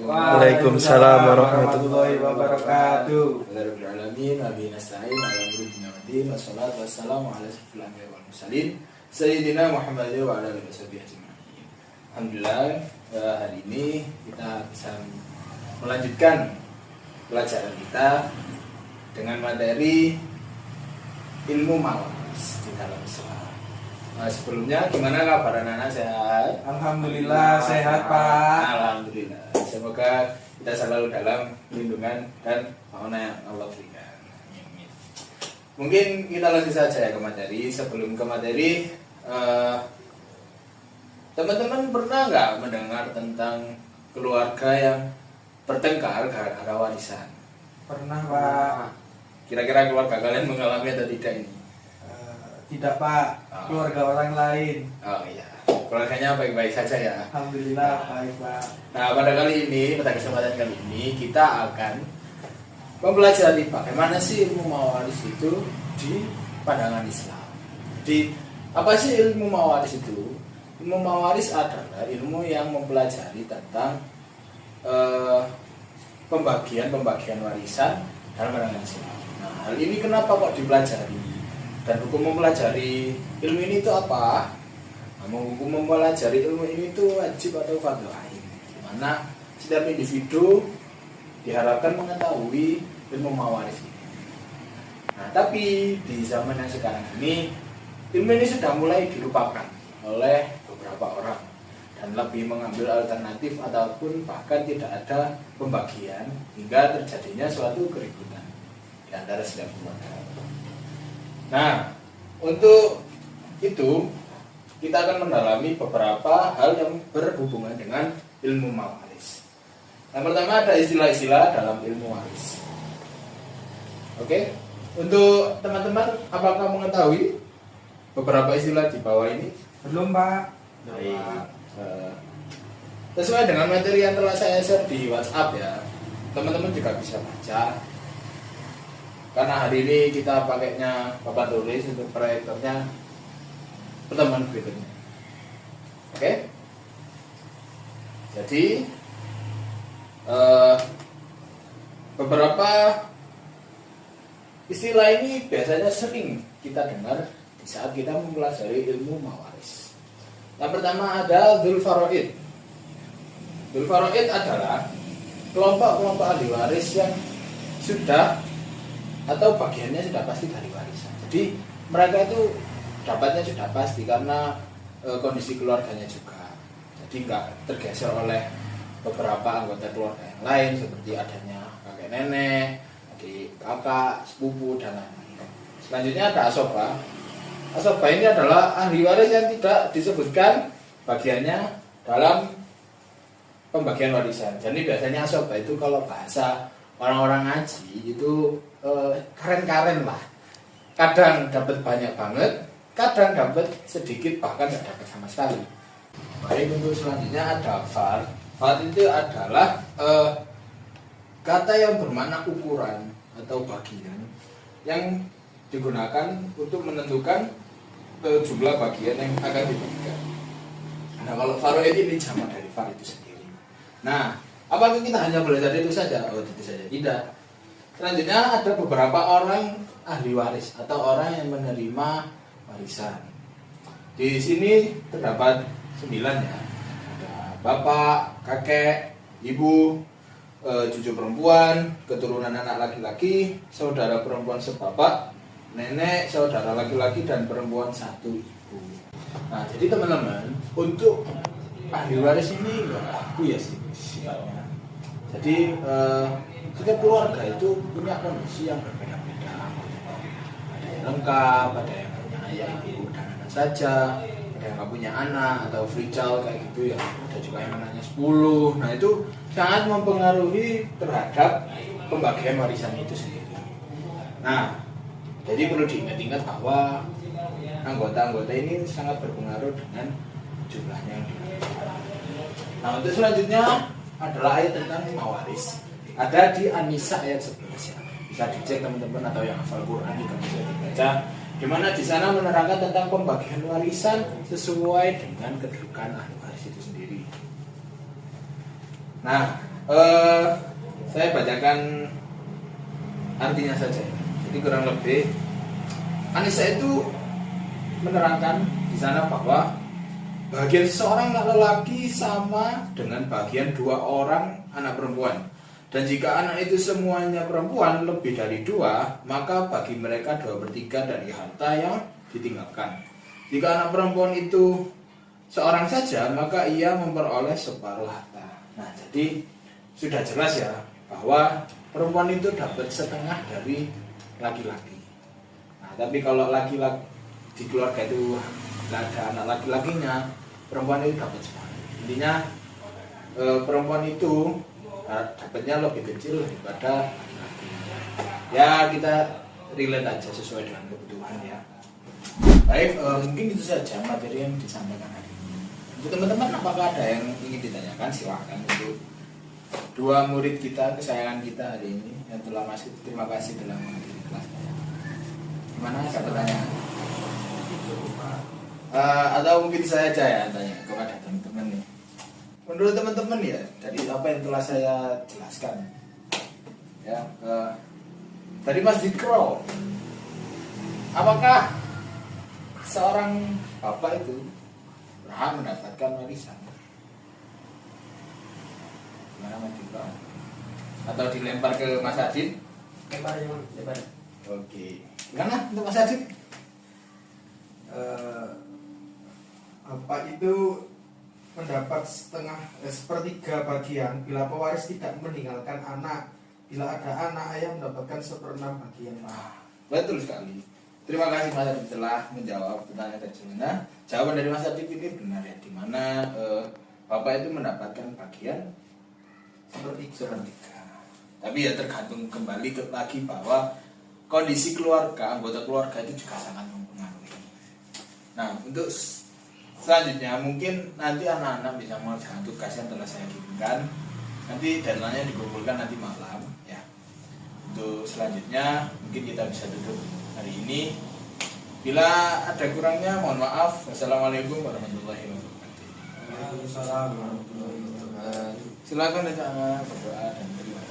Waalaikumsalam warahmatullahi wabarakatuh. Alamin nabi nasta'in ala muridina wadin wassalatu wassalamu ala asyrafil anbiya'i wal mursalin sayyidina Muhammad wa ala alihi washabihi ajma'in. Alhamdulillah, hari ini kita bisa melanjutkan pelajaran kita dengan materi ilmu mawaris di dalam Islam. Sebelumnya gimana kabar anak-anak, sehat? Alhamdulillah sehat Pak. Alhamdulillah. Semoga kita selalu dalam lindungan dan mauna yang Allah berikan. Mungkin kita lanjut saja ya ke materi. Sebelum ke materi, teman-teman pernah nggak mendengar tentang keluarga yang bertengkar gara-gara warisan? Pernah Pak. Kira-kira keluarga kalian mengalami atau tidak ini? Tidak Pak, keluarga orang lain. Oh iya, keluarganya baik-baik saja ya. Alhamdulillah baik Pak. Nah, pada kesempatan kali ini kita akan mempelajari bagaimana sih ilmu mawaris itu di pandangan Islam. Jadi, apa sih ilmu mawaris itu? Ilmu mawaris adalah ilmu yang mempelajari tentang pembagian warisan dalam pandangan Islam. Nah, hal ini kenapa kok dipelajari? Dan hukum mempelajari ilmu ini itu apa? Hukum mempelajari ilmu ini itu wajib atau fardhu ain, di mana setiap individu diharapkan mengetahui ilmu mawaris ini. Nah, tapi di zaman yang sekarang ini ilmu ini sudah mulai dilupakan oleh beberapa orang dan lebih mengambil alternatif ataupun bahkan tidak ada pembagian hingga terjadinya suatu keributan di antara setiap keluarga. Nah, untuk itu kita akan mendalami beberapa hal yang berhubungan dengan ilmu mawaris. Yang pertama ada istilah-istilah dalam ilmu waris. Oke, untuk teman-teman apakah mengetahui beberapa istilah di bawah ini? Belum Pak. Baik. Sesuai dengan materi yang telah saya share di WhatsApp ya, teman-teman juga bisa baca. Karena hari ini kita pakainya papan tulis untuk proyektornya pertemuan berikutnya. Oke. Jadi beberapa istilah ini biasanya sering kita dengar di saat kita mempelajari ilmu mawaris. Yang pertama ada dzul faraid. Dzul faraid adalah kelompok-kelompok ahli waris yang sudah atau bagiannya sudah pasti dari warisan. Jadi mereka itu dapatnya sudah pasti karena kondisi keluarganya juga. Jadi nggak tergeser oleh beberapa anggota keluarga yang lain seperti adanya kakek nenek, adik kakak, sepupu dan lain-lain. Selanjutnya ada asoba. Asoba ini adalah ahli waris yang tidak disebutkan bagiannya dalam pembagian warisan. Jadi biasanya asoba itu kalau bahasa orang-orang ngaji itu keren-karen lah. Kadang dapat banyak banget, kadang dapat sedikit, bahkan nggak dapat sama sekali. Baik, untuk selanjutnya ada fard. Fard itu adalah kata yang bermakna ukuran atau bagian yang digunakan untuk menentukan jumlah bagian yang akan dibagikan. Nah, kalau faraid ini jamak dari fard itu sendiri. Nah, apakah kita hanya belajar itu saja? Oh, tentu saja tidak. Selanjutnya ada beberapa orang ahli waris atau orang yang menerima warisan. Di sini terdapat 9 ya. Ada bapak, kakek, ibu, cucu perempuan, keturunan anak laki-laki, saudara perempuan sebapak, nenek, saudara laki-laki dan perempuan satu ibu. Nah, jadi teman-teman, untuk ahli waris ini nggak aku ya sih sifatnya. Jadi setiap keluarga itu punya kondisi yang berbeda-beda. Ada yang lengkap, ada yang punya ayah, ibu dan anak saja, ada yang nggak punya anak atau free child kayak gitu ya. Ada juga yang anaknya 10. Nah, itu sangat mempengaruhi terhadap pembagian warisan itu sendiri. Nah, jadi perlu diingat-ingat bahwa anggota-anggota ini sangat berpengaruh dengan jumlahnya yang dibagi. Nah, untuk selanjutnya adalah ayat tentang mawaris. Ada di An-Nisa ayat 11 ya. Bisa dicek teman-teman atau yang hafal Quran juga bisa dibaca. Di mana di sana menerangkan tentang pembagian warisan sesuai dengan kedudukan ahli waris itu sendiri. Nah, Saya bacakan artinya saja. Jadi kurang lebih Anissa itu menerangkan di sana bahwa bahagian seorang anak lelaki sama dengan bagian dua orang anak perempuan. Dan jika anak itu semuanya perempuan lebih dari dua, maka bagi mereka 2/3 dari harta yang ditinggalkan. Jika anak perempuan itu seorang saja, maka ia memperoleh separuh harta. Nah, jadi sudah jelas ya bahwa perempuan itu dapat setengah dari laki-laki. Nah, tapi kalau laki-laki di keluarga itu nggak ada anak laki-lakinya, perempuan itu dapat separuh. Intinya perempuan itu dapatnya lebih kecil daripada laki-laki. Ya kita relate aja sesuai dengan kebutuhan ya. Baik, mungkin itu saja materi yang disampaikan hari ini. Untuk teman-teman, apakah ada yang ingin ditanyakan? Silahkan. Untuk dua murid kita, kesayangan kita hari ini yang telah masuk, terima kasih telah menghadiri kelas saya. Gimana ada pertanyaan? Atau mungkin saya aja ya tanya kepada teman-teman nih. Menurut teman-teman ya, dari apa yang telah saya jelaskan ya, dari Mas Dikro, apakah seorang bapak itu berhak mendapatkan warisan? Gimana Mas Dikro? Atau dilempar ke Mas Adit? Lempar. Oke. Gimana untuk Mas Adit? Apa itu mendapat sepertiga bagian bila pewaris tidak meninggalkan anak. Bila ada anak, ayah mendapatkan 1/6 bagian. Betul sekali. Terima kasih Mas Adit telah menjawab pertanyaan tersebut. Nah, jawaban dari Mas Adit ini benar ya, dimana bapak itu mendapatkan bagian sepertiga. Tapi ya tergantung kembali lagi bahwa kondisi keluarga, anggota keluarga itu juga sangat mempengaruhi. Nah, untuk selanjutnya mungkin nanti anak-anak bisa mengerjakan tugas yang telah saya kirimkan. Nanti deadline-nya dikumpulkan nanti malam ya. Untuk selanjutnya mungkin kita bisa tutup hari ini. Bila ada kurangnya mohon maaf. Wassalamualaikum warahmatullahi wabarakatuh. Waalaikumsalam warahmatullahi wabarakatuh. Silakan berdoa dan terima